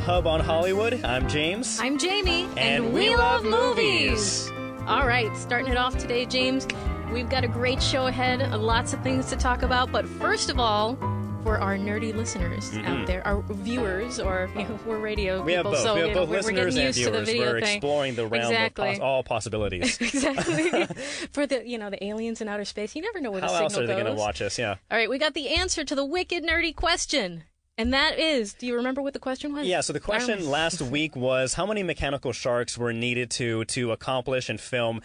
the Hub on Hollywood. I'm James. I'm Jamie. And we love movies. All right, starting it off today, James. We've got a great show ahead, lots of things to talk about. But first of all, for our nerdy listeners out there, our viewers, or we're radio people, we have both. So we have both we're listeners getting and used to the viewers. video We're thing. exploring the realm of all possibilities. Exactly. For the aliens in outer space, you never know where the signal goes. How else are they going to watch us? Yeah. All right, we got the answer to the wicked nerdy question. And that is, do you remember what the question was? Yeah, so the question last week was how many mechanical sharks were needed to accomplish and film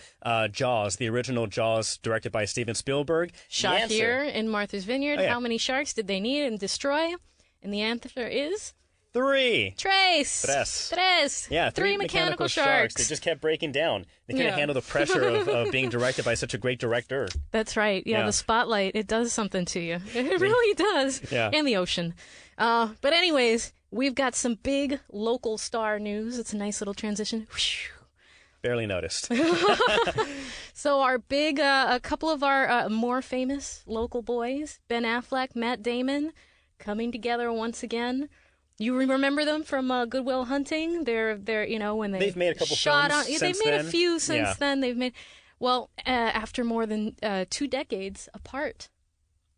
Jaws, the original Jaws directed by Steven Spielberg? Shot here in Martha's Vineyard. How many sharks did they need and destroy? And the answer is... 3. Tres. Yeah, three mechanical sharks. They just kept breaking down. They couldn't handle the pressure of being directed by such a great director. That's right. Yeah, the spotlight, it does something to you. It really does. Yeah. And the ocean. But anyways, we've got some big local star news. It's a nice little transition. Barely noticed. So our big, a couple of our more famous local boys, Ben Affleck, Matt Damon, coming together once again. You remember them from Good Will Hunting? They're when they've made a couple shot films on. since They've made then. A few since then. They've made after more than 2 decades apart.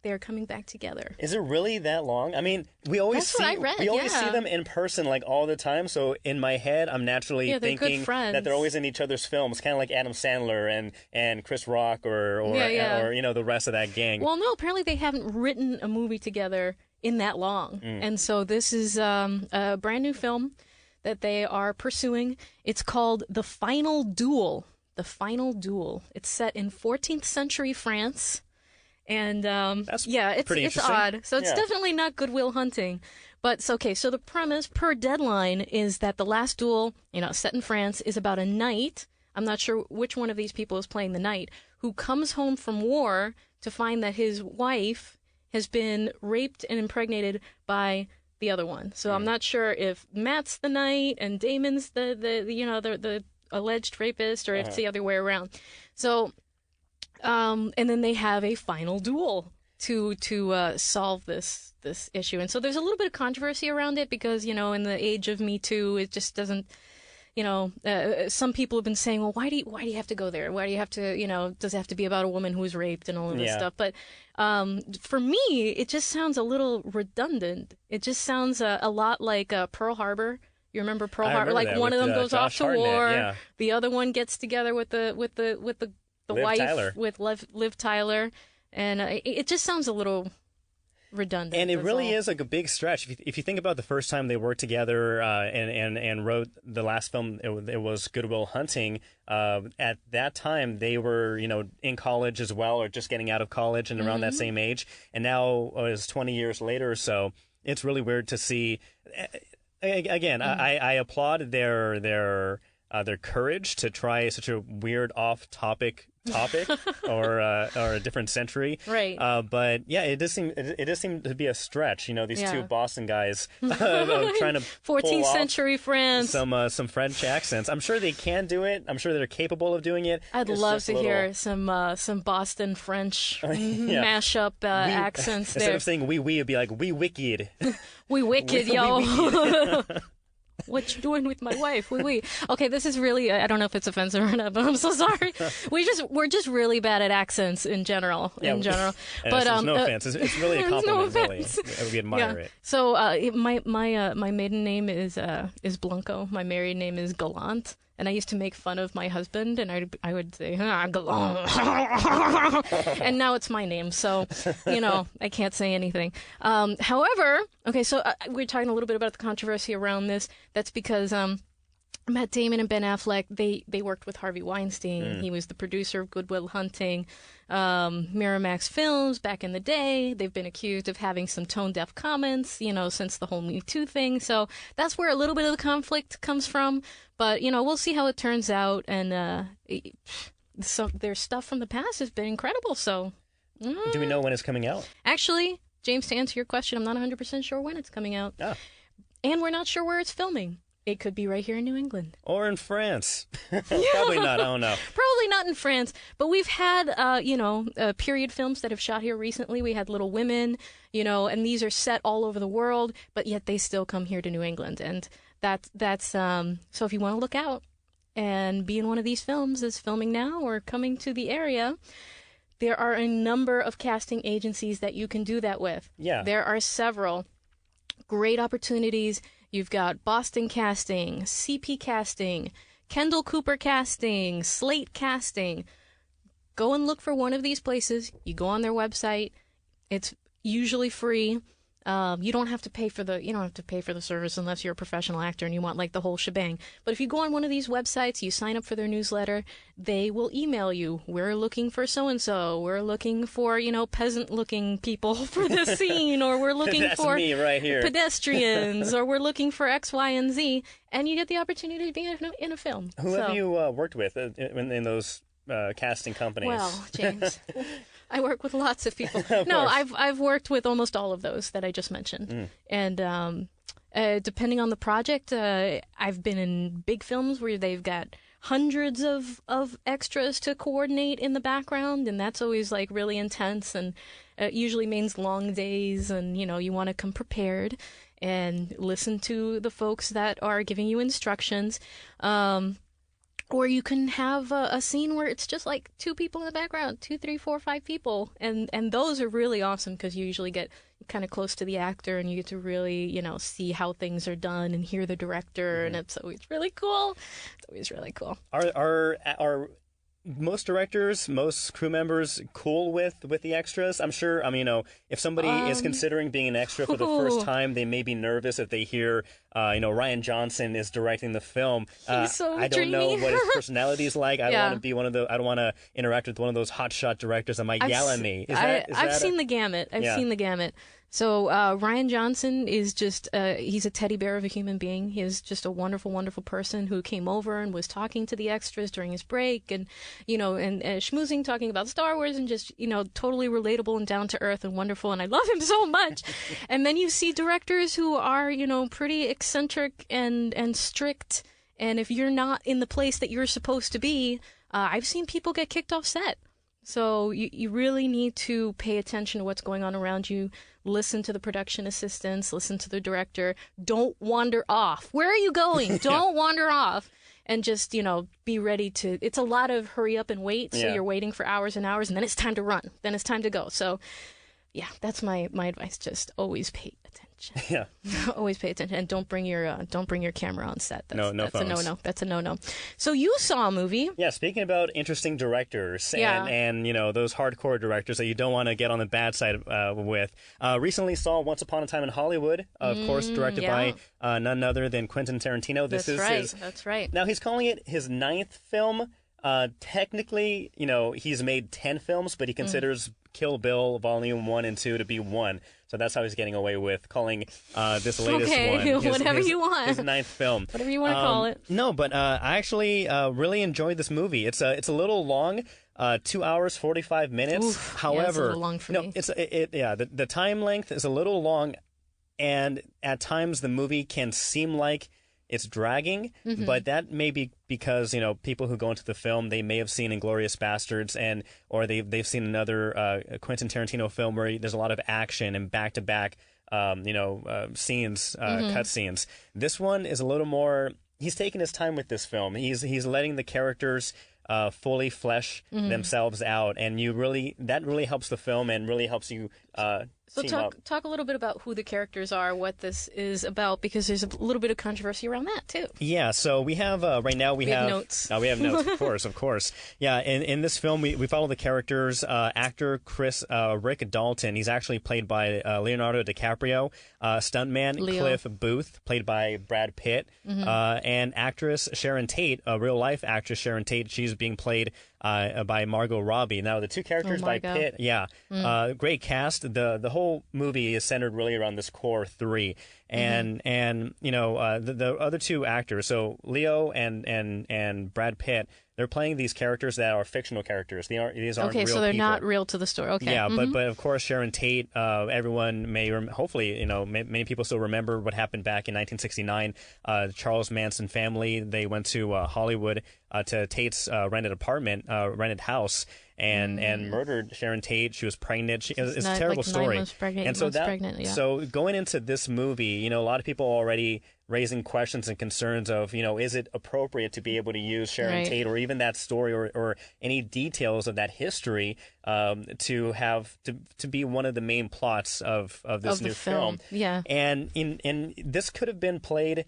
They're coming back together. Is it really that long? I mean, we always see them in person like all the time. So in my head, I'm naturally thinking that they're always in each other's films, kind of like Adam Sandler and Chris Rock or the rest of that gang. Well, no, apparently they haven't written a movie together in that long, and so this is a brand new film that they are pursuing. It's called The Final Duel. The Final Duel. It's set in 14th century France. And it's odd. So it's definitely not Good Will Hunting. But so the premise per deadline is that the last duel, set in France, is about a knight. I'm not sure which one of these people is playing the knight, who comes home from war to find that his wife has been raped and impregnated by the other one. So I'm not sure if Matt's the knight and Damon's the alleged rapist, or if it's the other way around. So and then they have a final duel to solve this issue. And so there's a little bit of controversy around it because, in the age of Me Too, it just doesn't, some people have been saying, well, why do you have to go there? Why do you have to, does it have to be about a woman who was raped and all of this stuff? But for me, it just sounds a little redundant. It just sounds a lot like Pearl Harbor. You remember Pearl Harbor? Like one of them goes off to war, the other one gets together with the Liv wife Tyler. With Liv Tyler, and it just sounds a little redundant. And it really is like a big stretch. If you think about the first time they worked together and wrote the last film, it was Good Will Hunting. At that time, they were in college as well, or just getting out of college and around that same age. And now, it's 20 years later or so. It's really weird to see. Again, I applaud their courage to try such a weird off-topic topic or a different century, right? But yeah, it does seem to be a stretch. These two Boston guys trying to 14th century France, some French accents. I'm sure they can do it. I'm sure they're capable of doing it. I'd love to hear some Boston French mashup accents. Instead of saying we, it'd be like we wicked, we wicked, yo. What you doing with my wife? Oui. Okay, this is really, I don't know if it's offensive or not, but I'm so sorry. We're just really bad at accents in general. But there's no offense. It's really a compliment. No really, we admire it. So my maiden name is Blanco. My married name is Gallant. And I used to make fun of my husband, and I would say, Gallant. And now it's my name, so, I can't say anything. However, okay, so we're talking a little bit about the controversy around this. That's because Matt Damon and Ben Affleck, they worked with Harvey Weinstein. He was the producer of Good Will Hunting, Miramax Films back in the day. They've been accused of having some tone-deaf comments, since the whole Me Too thing. So that's where a little bit of the conflict comes from. But, we'll see how it turns out. And so their stuff from the past has been incredible. So do we know when it's coming out? Actually, James, to answer your question, I'm not 100% sure when it's coming out. Oh. And we're not sure where it's filming. It could be right here in New England. Or in France. Probably not, I don't know. Probably not in France. But we've had, period films that have shot here recently. We had Little Women, and these are set all over the world, but yet they still come here to New England. And that's so if you want to look out and be in one of these films that's filming now or coming to the area, there are a number of casting agencies that you can do that with. Yeah. There are several great opportunities. You've got Boston Casting, CP Casting, Kendall Cooper Casting, Slate Casting. Go and look for one of these places. You go on their website. It's usually free. You don't have to pay for the service unless you're a professional actor and you want like the whole shebang. But if you go on one of these websites, you sign up for their newsletter, they will email you. We're looking for so and so. We're looking for peasant-looking people for this scene, or we're looking That's for me right here. pedestrians, or we're looking for X, Y, and Z, and you get the opportunity to be in a film. Who have you worked with in those casting companies? Well, James. I work with lots of people. No, I've worked with almost all of those that I just mentioned. And depending on the project, I've been in big films where they've got hundreds of extras to coordinate in the background, and that's always like really intense, and it usually means long days, and you want to come prepared and listen to the folks that are giving you instructions. Or you can have a scene where it's just like 2 people in the background, 2, 3, 4, 5 people. And those are really awesome because you usually get kind of close to the actor and you get to really, see how things are done and hear the director. And it's always really cool. It's always really cool. Are most directors, most crew members cool with the extras? I'm sure, if somebody is considering being an extra for the first time, they may be nervous if they hear, Ryan Johnson is directing the film. He's so I don't know dreamy. what his personality is like. I don't want to be I don't want to interact with one of those hotshot directors that might yell at me. I've seen the gamut. I've seen the gamut. So Ryan Johnson is just, he's a teddy bear of a human being. He is just a wonderful, wonderful person who came over and was talking to the extras during his break and, and schmoozing, talking about Star Wars and just, totally relatable and down to earth and wonderful. And I love him so much. And then you see directors who are, pretty eccentric and strict. And if you're not in the place that you're supposed to be, I've seen people get kicked off set. So you really need to pay attention to what's going on around you. Listen to the production assistants. Listen to the director. Don't wander off. Where are you going? Don't wander off. And just, be ready to... It's a lot of hurry up and wait. So you're waiting for hours and hours, and then it's time to run. Then it's time to go. So, yeah, that's my advice. Just always pay attention. Yeah. Always pay attention, and don't bring your camera on set. No that's phones. a no-no. That's a no-no. So you saw a movie. Yeah, speaking about interesting directors and those hardcore directors that you don't want to get on the bad side with. Recently saw Once Upon a Time in Hollywood, of course, directed by none other than Quentin Tarantino. That's right. Now he's calling it his 9th film. Technically, he's made 10 films, but he considers Kill Bill Volume 1 and 2 to be one. So that's how he's getting away with calling this latest one. Whatever you want. His 9th film. Whatever you want to call it. No, but I actually really enjoyed this movie. It's a little long, 2 hours 45 minutes. Oof, However, it's a little long for me. The time length is a little long, and at times the movie can seem like it's dragging, but that may be because people who go into the film, they may have seen Inglourious Bastards or they've seen another Quentin Tarantino film where there's a lot of action and back-to-back scenes, cut scenes. This one is a little more. He's taking his time with this film. He's letting the characters fully flesh themselves out, and that really helps the film and really helps you. So talk a little bit about who the characters are, what this is about, because there's a little bit of controversy around that too. Yeah, so we have right now we have notes. We have notes, of course. Yeah, in this film we follow the characters. Actor Rick Dalton, he's actually played by Leonardo DiCaprio. Stuntman Leo. Cliff Booth, played by Brad Pitt, and actress Sharon Tate, real life actress Sharon Tate. She's being played by Margot Robbie. Now the two characters by Pitt, great cast. The whole movie is centered really around this core three, and the other two actors. So Leo and Brad Pitt, they're playing these characters that are fictional characters. These aren't real so they're people. not real to the story. Okay. Yeah, but of course Sharon Tate. Everyone may hopefully many people still remember what happened back in 1969. Charles Manson family, they went to Hollywood to Tate's rented house. And murdered Sharon Tate. She was pregnant. It's a terrible story. 9 months pregnant, and so pregnant, so going into this movie, a lot of people already raising questions and concerns of, is it appropriate to be able to use Sharon Right. Tate or even that story or any details of that history to be one of the main plots of this Of the new film. Yeah. And in this could have been played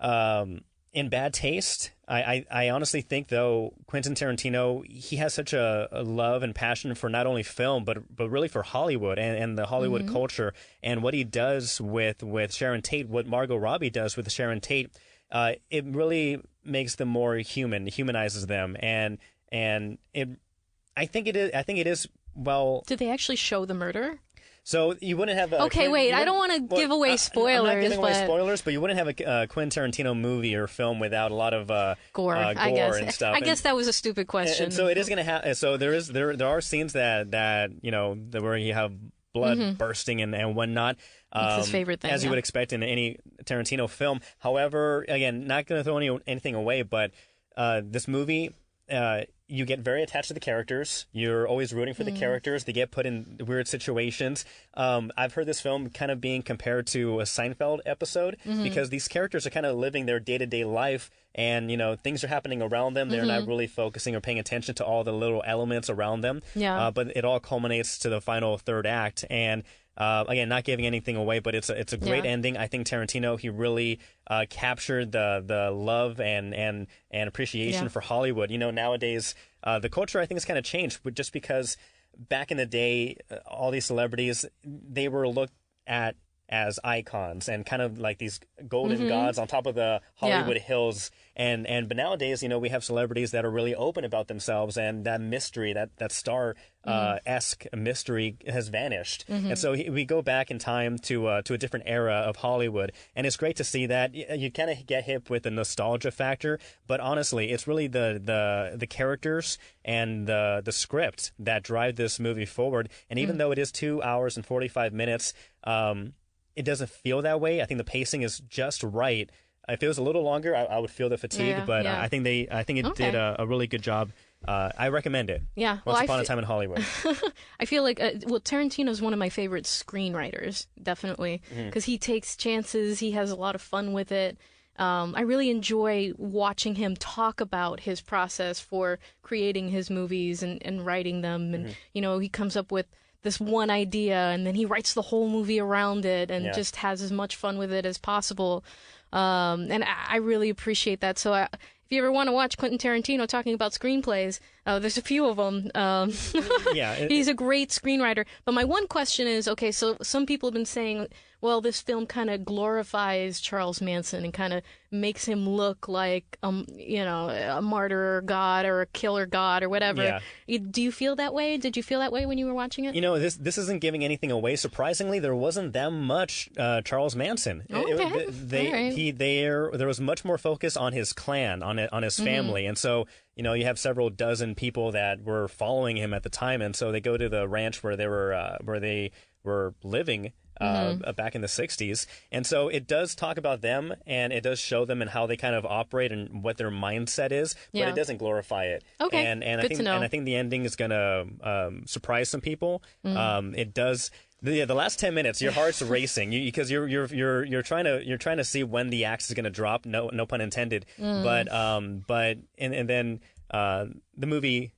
in bad taste. I honestly think, though, Quentin Tarantino, he has such a love and passion for not only film, but really for Hollywood and the Hollywood culture. And what he does with Sharon Tate, what Margot Robbie does with Sharon Tate, it really makes them more human, humanizes them. And I think it is, well... Did they actually show the murder? So you wouldn't have Okay, wait. I don't want to give away spoilers. I'm not giving away but spoilers, but you wouldn't have a Quentin Tarantino movie or film without a lot of gore, I guess. And stuff. I guess that was a stupid question. And so it is going to have. So there are scenes that where you have blood bursting and whatnot. It's his favorite thing, as you would expect in any Tarantino film. However, again, not going to throw anything away, but this movie. You get very attached to the characters. You're always rooting for the characters. They get put in weird situations. I've heard this film kind of being compared to a Seinfeld episode because these characters are kind of living their day-to-day life and, things are happening around them. They're not really focusing or paying attention to all the little elements around them. Yeah. But it all culminates to the final third act. And again, not giving anything away, but it's a great ending. I think Tarantino, he really captured the love and appreciation for Hollywood. Nowadays the culture, I think, has kind of changed, but just because back in the day, all these celebrities, they were looked at as icons and kind of like these golden gods on top of the Hollywood hills. But nowadays, we have celebrities that are really open about themselves, and that mystery, that star esque mystery has vanished. And so we go back in time to a different era of Hollywood, and it's great to see that. You kind of get hit with the nostalgia factor, but honestly, it's really the characters and the script that drive this movie forward. And even though it is 2 hours and 45 minutes, it doesn't feel that way. I think the pacing is just right. If it was a little longer, I would feel the fatigue, but I think it did a really good job. I recommend it. Yeah. Once Upon a Time in Hollywood. I feel like, Tarantino's one of my favorite screenwriters, definitely, because he takes chances. He has a lot of fun with it. I really enjoy watching him talk about his process for creating his movies and writing them. And, he comes up with this one idea and then he writes the whole movie around it and just has as much fun with it as possible. And I really appreciate that. So if you ever want to watch Quentin Tarantino talking about screenplays, there's a few of them. He's a great screenwriter. But my one question is, okay, so some people have been saying, well, this film kind of glorifies Charles Manson and kind of makes him look like, a martyr god or a killer god or whatever. Yeah. Do you feel that way? Did you feel that way when you were watching it? This isn't giving anything away. Surprisingly, there wasn't that much Charles Manson. Okay. There was much more focus on his clan, on his family, and so. You have several dozen people that were following him at the time, and so they go to the ranch where they were living back in the 60s. And so it does talk about them, and it does show them and how they kind of operate and what their mindset is, but it doesn't glorify it. Okay, and good to know. And I think the ending is going to surprise some people. It does. The last 10 minutes, your heart's racing because you're trying to see when the axe is going to drop. No pun intended. But then the movie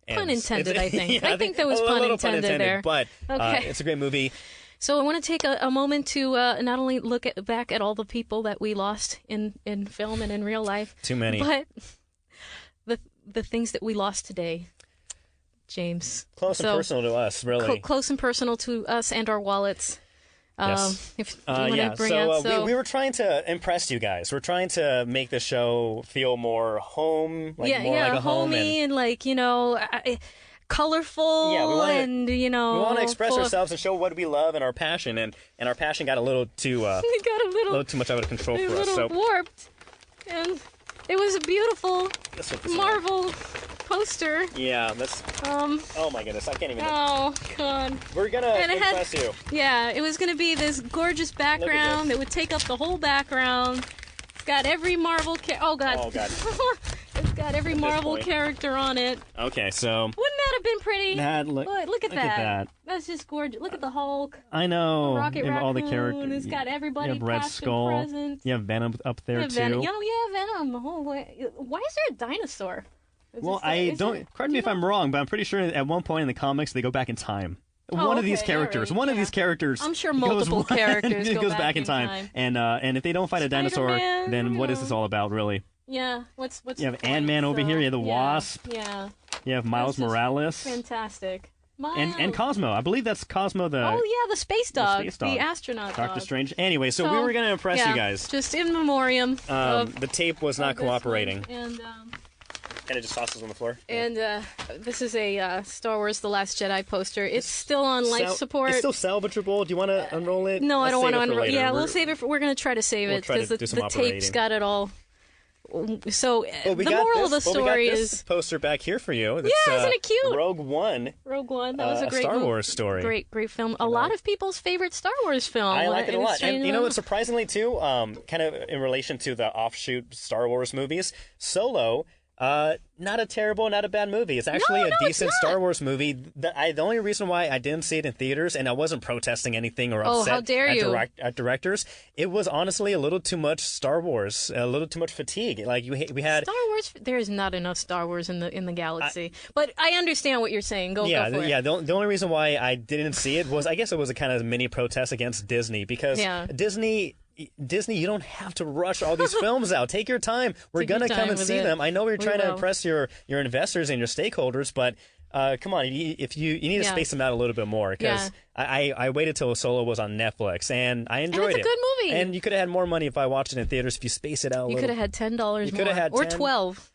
ends. Pun intended, I think. Yeah, I think there was pun intended there. But it's a great movie. So I want to take a moment to not only look back at all the people that we lost in film and in real life. Too many. But the things that we lost today. James. Close and personal to us, really. Close and personal to us and our wallets. Yes. We were trying to impress you guys. We're trying to make the show feel more home, like a home. Homey and colorful. Yeah, we want to express ourselves and show what we love and our passion. And our passion got a little too little too much out of control for us. So warped. And it was a beautiful Marvel poster. Yeah, that's. Oh my goodness, I can't even. Oh God. We're gonna impress you. Yeah, it was gonna be this gorgeous background that would take up the whole background. It's got every Marvel. Oh God. Oh God. It's got every Marvel character on it. Okay, so. Wouldn't that have been pretty? Look at that. That's just gorgeous. Look at the Hulk. I know. The Rocket you have Raccoon. all the characters. It's got everybody. You have Red past Skull. and present. You have Venom up there too. Venom. Venom. Oh, why is there a dinosaur? Well, correct me if I'm wrong, but I'm pretty sure at one point in the comics they go back in time. One of these characters. Right. One of these characters. I'm sure multiple characters goes back in time. And if they don't fight a dinosaur, then what is this all about, really? Yeah. What's you have Ant-Man over here. You have the Wasp. Yeah. You have Miles Morales. Fantastic. And Cosmo. I believe that's Cosmo the... Oh, yeah, the space dog. The astronaut dog. Doctor Strange. Anyway, so we were going to impress you guys. Just in memoriam. The tape was not cooperating. And it just tosses on the floor. And this is a Star Wars The Last Jedi poster. It's still on life support. It's still salvageable. Do you want to unroll it? No, I don't want to unroll it. Yeah, we'll save it. We're going to try to save it because the tape's got it all. So the moral of the story is this poster back here for you. It's, isn't it cute? Rogue One. That was a great Star Wars story. Great film. A lot of people's favorite Star Wars film. I like it a lot. And you know what? Surprisingly too, kind of in relation to the offshoot Star Wars movies, Solo. Not a bad movie. It's actually a decent Star Wars movie. The only reason why I didn't see it in theaters, and I wasn't protesting anything or upset how dare you. At directors, it was honestly a little too much Star Wars, a little too much fatigue. Like we had Star Wars. There is not enough Star Wars in the galaxy. But I understand what you're saying. Go for it. Yeah. The only reason why I didn't see it was, I guess, it was a kind of mini protest against Disney because Disney, you don't have to rush all these films out. Take your time. We're going to come and see them. I know we're trying to impress your investors and your stakeholders, but come on, if you need to space them out a little bit more because I waited till Solo was on Netflix and I enjoyed it. It's a good movie. And you could have had more money if I watched it in theaters if you space it out a little. You could have had $10 more. You could have had 10. Or 12,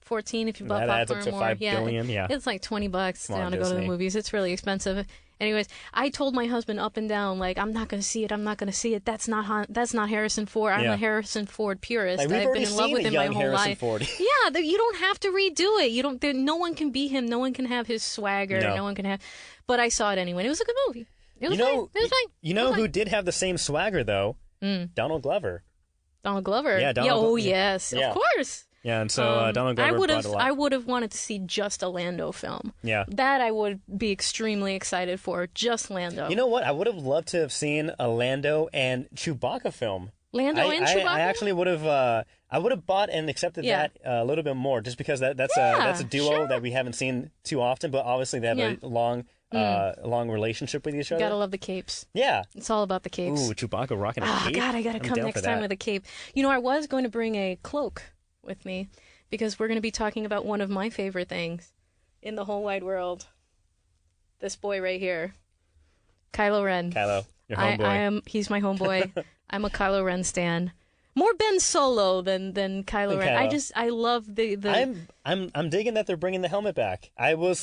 14 if you bought popcorn more. That adds up to $5 billion, yeah. It's like $20 down to go to the movies. It's really expensive. Anyways, I told my husband up and down, like, I'm not going to see it. That's not Harrison Ford. I'm a Harrison Ford purist. Like, I've been in love with him my whole Harrison life. Ford. Yeah, you don't have to redo it. No one can be him. No one can have his swagger. No one can have. But I saw it anyway. It was a good movie. It was fine. You know who did have the same swagger though? Donald Glover. Donald Glover. Yeah, Donald. Yes, of course. Yeah, and so Donald Glover brought a lot. I would have wanted to see just a Lando film. Yeah. That I would be extremely excited for, just Lando. You know what? I would have loved to have seen a Lando and Chewbacca film. Lando and Chewbacca? I actually would have... I would have bought and accepted that a little bit more, just because that's a duo that we haven't seen too often, but obviously they have a long relationship with each other. Gotta love the capes. Yeah. It's all about the capes. Ooh, Chewbacca rocking a cape. Oh, God, I gotta come next time with a cape. You know, I was going to bring a cloak with me, because we're going to be talking about one of my favorite things in the whole wide world. This boy right here. Kylo Ren. Kylo, your homeboy. He's my homeboy. I'm a Kylo Ren stan. More Ben Solo than Kylo Ren. I love the. I'm digging that they're bringing the helmet back. I was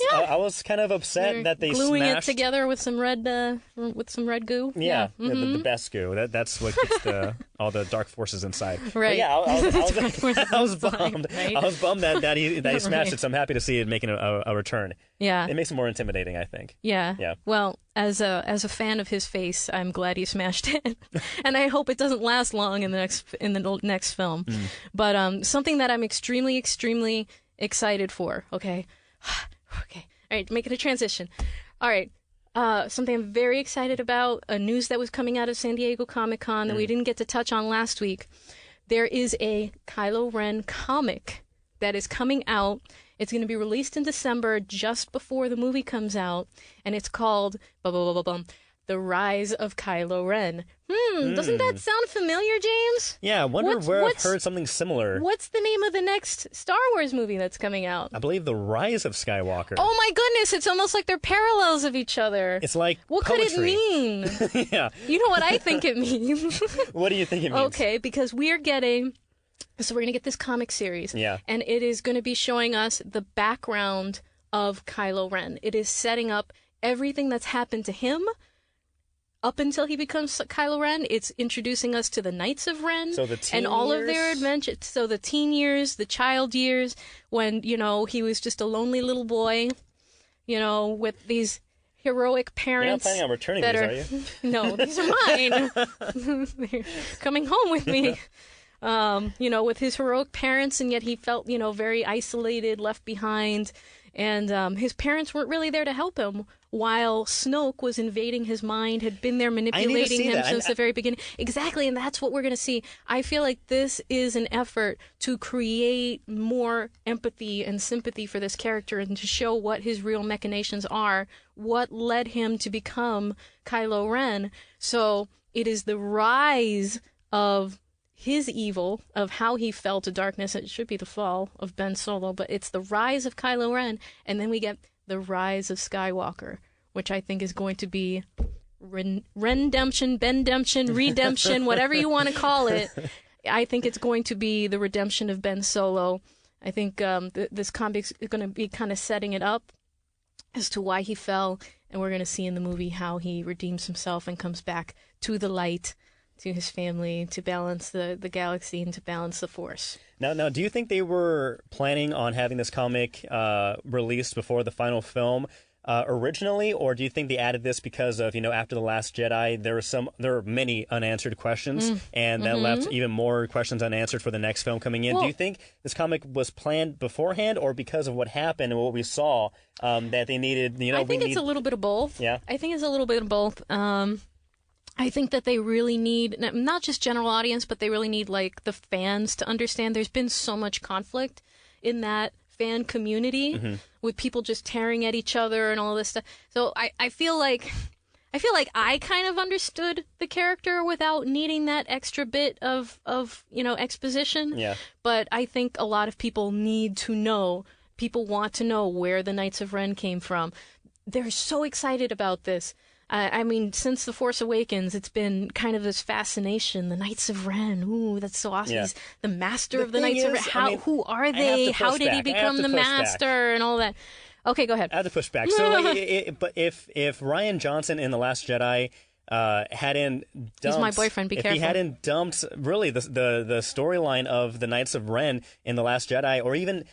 kind of upset that they gluing smashed it together with some red goo. Yeah, the best goo. That's what gets all the dark forces inside. Right. But yeah, I was bummed. Right? I was bummed that he smashed it. So I'm happy to see it making a return. Yeah, it makes it more intimidating, I think. Yeah. Well, as a fan of his face, I'm glad he smashed it, and I hope it doesn't last long in the next film. But something that I'm extremely excited for. Okay. All right, making a transition. All right. Something I'm very excited about, a news that was coming out of San Diego Comic-Con that we didn't get to touch on last week. There is a Kylo Ren comic that is coming out. It's going to be released in December, just before the movie comes out, and it's called The Rise of Kylo Ren. Doesn't that sound familiar, James? Yeah, I wonder where I've heard something similar. What's the name of the next Star Wars movie that's coming out? I believe The Rise of Skywalker. Oh my goodness, it's almost like they're parallels of each other. It's like What poetry. could it mean? Yeah. You know what I think it means? What do you think it means? Okay, because we're going to get this comic series. Yeah. And it is going to be showing us the background of Kylo Ren. It is setting up everything that's happened to him up until he becomes Kylo Ren. It's introducing us to the Knights of Ren and all of their adventures. So the teen years, the child years, when, he was just a lonely little boy, with these heroic parents. You're not planning on returning these, are you? No, these are mine. They're coming home with me. With his heroic parents, and yet he felt, very isolated, left behind. And his parents weren't really there to help him, while Snoke was invading his mind, had been there manipulating him since the very beginning. Exactly, and that's what we're going to see. I feel like this is an effort to create more empathy and sympathy for this character and to show what his real machinations are, what led him to become Kylo Ren. So it is the rise of his evil, of how he fell to darkness. It should be the fall of Ben Solo, but it's the rise of Kylo Ren, and then we get the rise of Skywalker, which I think is going to be redemption, whatever you want to call it. I think it's going to be the redemption of Ben Solo. I think this comic is going to be kind of setting it up as to why he fell, and we're going to see in the movie how he redeems himself and comes back to the light, to his family, to balance the galaxy and to balance the Force. Now, do you think they were planning on having this comic released before the final film originally, or do you think they added this because of, after The Last Jedi, there were many unanswered questions, and that left even more questions unanswered for the next film coming in? Do you think this comic was planned beforehand, or because of what happened and what we saw, that they needed, I think it's a little bit of both. Yeah. I think it's a little bit of both. I think that they really need, not just general audience, but they really need, like, the fans to understand there's been so much conflict in that fan community with people just tearing at each other and all this stuff. So I feel like I kind of understood the character without needing that extra bit of exposition. Yeah. But I think a lot of people need to know. People want to know where the Knights of Ren came from. They're so excited about this. I mean, since The Force Awakens, it's been kind of this fascination. The Knights of Ren, ooh, that's so awesome. Yeah. He's the master of the Knights of Ren. Who are they? How did he become the master and all that? Okay, go ahead. I have to push back. So, but if Rian Johnson in The Last Jedi hadn't dumped... He's my boyfriend, be careful. If he hadn't dumped, really, the storyline of the Knights of Ren in The Last Jedi, or even...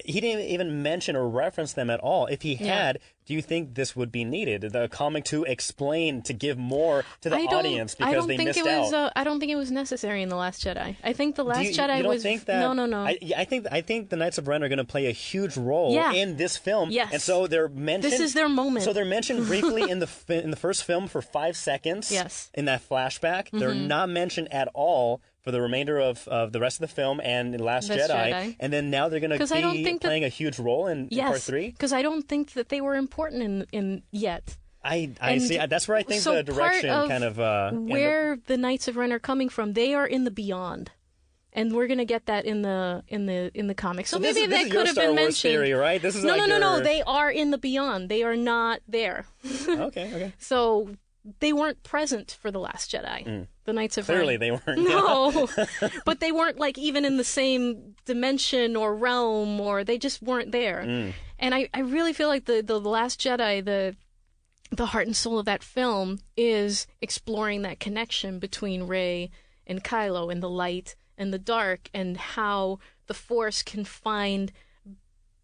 He didn't even mention or reference them at all. If he had... Do you think this would be needed? The comic to explain, to give more to the audience because they missed out? I don't think it was necessary in The Last Jedi. I think The Last Jedi you don't was... think that? No. I think the Knights of Ren are going to play a huge role in this film. Yes. And so they're mentioned... This is their moment. So they're mentioned briefly in the first film for 5 seconds. Yes. In that flashback. They're not mentioned at all for the remainder of the rest of the film and Last Jedi. And then now they're going to be playing a huge role in Part 3? Because I don't think that they were important in yet. I see. That's where I think the direction kind of... where the Knights of Ren are coming from, they are in the beyond. And we're gonna get that in the comics. So maybe that could have been mentioned. Theory, right? This is no. They are in the beyond. They are not there. Okay. So they weren't present for The Last Jedi. The Knights of Ren. Clearly they weren't. No, but they weren't like even in the same dimension or realm, or they just weren't there. And I really feel like the Last Jedi, the heart and soul of that film is exploring that connection between Rey and Kylo, and the light and the dark, and how the Force can find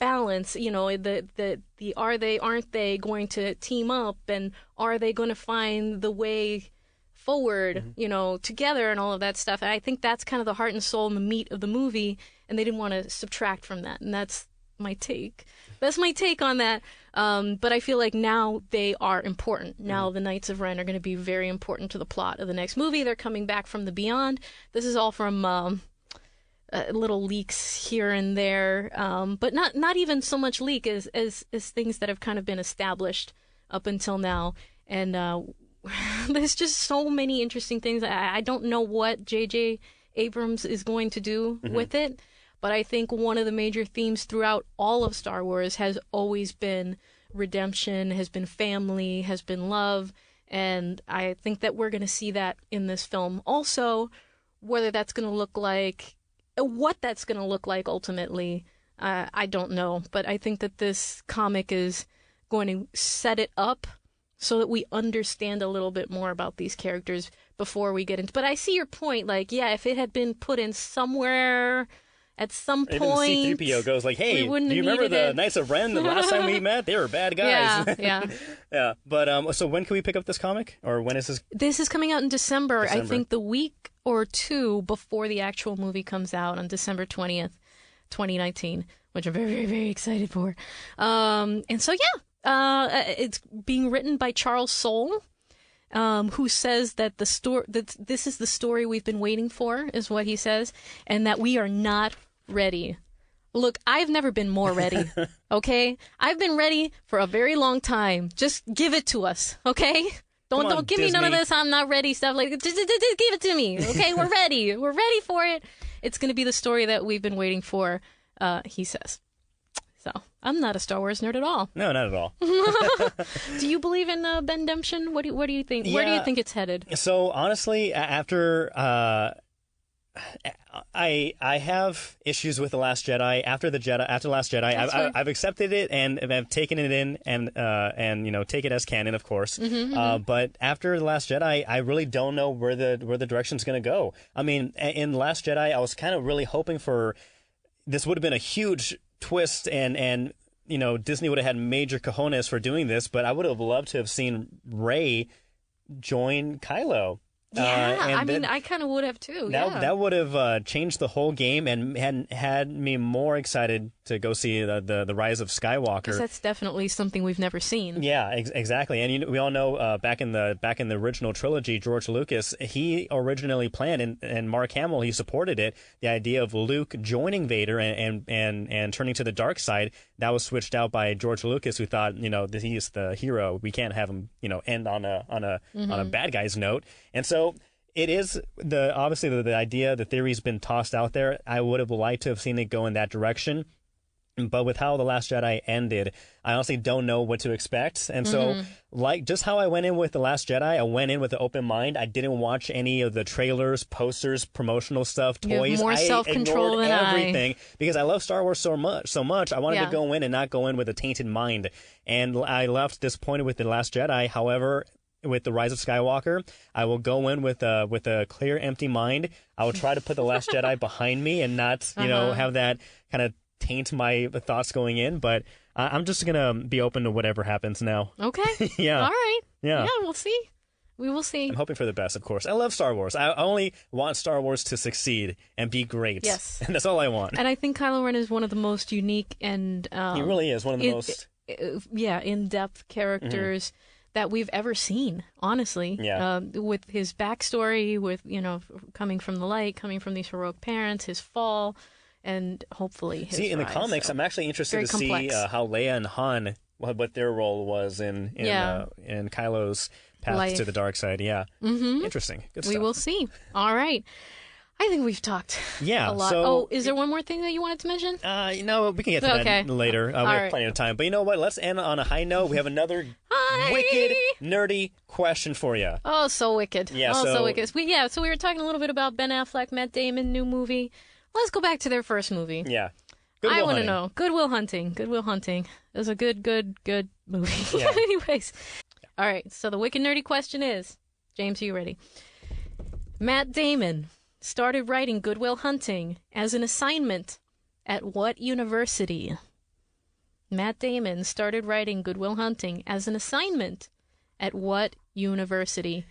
balance. The are they, aren't they going to team up, and are they going to find the way forward, together, and all of that stuff. And I think that's kind of the heart and soul and the meat of the movie, and they didn't want to subtract from that. And that's my take. That's my take on that. But I feel like now they are important. Now the Knights of Ren are going to be very important to the plot of the next movie. They're coming back from the beyond. This is all from little leaks here and there, but not even so much leak as things that have kind of been established up until now. And there's just so many interesting things. I don't know what J.J. Abrams is going to do with it, but I think one of the major themes throughout all of Star Wars has always been redemption, has been family, has been love, and I think that we're going to see that in this film. Also, whether that's going to look like, what that's going to look like ultimately, I don't know, but I think that this comic is going to set it up so that we understand a little bit more about these characters before we get into... But I see your point, like, yeah, if it had been put in somewhere at some point... Even C-3PO goes like, hey, do you remember the Knights of Ren the last time we met? They were bad guys. Yeah. Yeah, but so when can we pick up this comic? Or when is this? This is coming out in December. I think the week or two before the actual movie comes out on December 20th, 2019. which I'm very, very, very excited for. And so, it's being written by Charles Soule, who says that that this is the story we've been waiting for, is what he says, and that we are not ready. Look, I've never been more ready, okay? I've been ready for a very long time. Just give it to us, okay? Don't give me none of this, I'm not ready stuff. Like, just give it to me, okay? We're ready. We're ready for it. It's going to be the story that we've been waiting for, he says. So, I'm not a Star Wars nerd at all. No, not at all. Do you believe in Bendemption? What do you think? Yeah. Where do you think it's headed? So, honestly, after... I have issues with The Last Jedi. After The Last Jedi, I've accepted it and I've taken it in and you know, take it as canon, of course. But after The Last Jedi, I really don't know where the direction's going to go. I mean, in The Last Jedi, I was kind of really hoping for this would have been a huge twist and you know, Disney would have had major cojones for doing this, but I would have loved to have seen Rey join Kylo. Yeah, I mean, I kind of would have too. That would have changed the whole game and had me more excited to go see the Rise of Skywalker. Because that's definitely something we've never seen. Yeah, exactly. And we all know back in the original trilogy, George Lucas, he originally planned, and Mark Hamill, he supported it, the idea of Luke joining Vader and turning to the dark side. That was switched out by George Lucas, who thought, you know, that he's the hero. We can't have him, you know, end on a bad guy's note. And so it is obviously the idea, the theory's been tossed out there. I would have liked to have seen it go in that direction. But with how The Last Jedi ended, I honestly don't know what to expect. And so, like, just how I went in with The Last Jedi, I went in with an open mind. I didn't watch any of the trailers, posters, promotional stuff, toys. You have more self-control than everything because I love Star Wars so much. I wanted to go in and not go in with a tainted mind. And I left disappointed with The Last Jedi. However, with The Rise of Skywalker, I will go in with a clear, empty mind. I will try to put The Last Jedi behind me and not, you know, have that kind of taint my thoughts going in, but I'm just gonna be open to whatever happens now. Okay. Yeah. All right. Yeah. We'll see. We will see. I'm hoping for the best, of course. I love Star Wars. I only want Star Wars to succeed and be great. Yes. And that's all I want. And I think Kylo Ren is one of the most unique and he really is one of the most in-depth characters that we've ever seen, honestly. Yeah. With his backstory, with, you know, coming from the light, coming from these heroic parents, his fall, and hopefully his in the rise, comics, so. I'm actually interested Very to complex. see how Leia and Han, what their role was in Kylo's path to the dark side. Yeah. Interesting. Good stuff. We will see. All right. I think we've talked a lot. So, is there one more thing that you wanted to mention? No, we can get to that later. We have plenty of time. But you know what? Let's end on a high note. We have another wicked, nerdy question for you. Oh, so wicked. Yeah, so wicked. So we were talking a little bit about Ben Affleck, Matt Damon, new movie. Let's go back to their first movie. Yeah. I want to know. Good Will Hunting. Good Will Hunting. It was a good movie. Yeah. Anyways. All right. So the wicked nerdy question is, James, are you ready? Matt Damon started writing Good Will Hunting as an assignment at what university? Matt Damon started writing Good Will Hunting as an assignment at what university?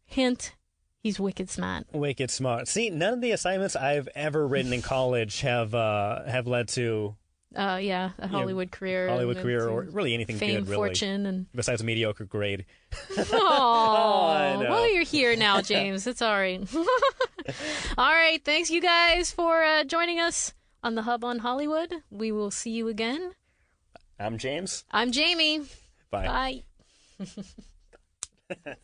Hint, he's wicked smart. Wicked smart. See, none of the assignments I've ever written in college have led to a Hollywood career. Or really anything fame, good, really. Fortune, and besides a mediocre grade. Oh, no. Well, you're here now, James. It's all right. All right. Thanks, you guys, for joining us on the Hub on Hollywood. We will see you again. I'm James. I'm Jamie. Bye. Bye.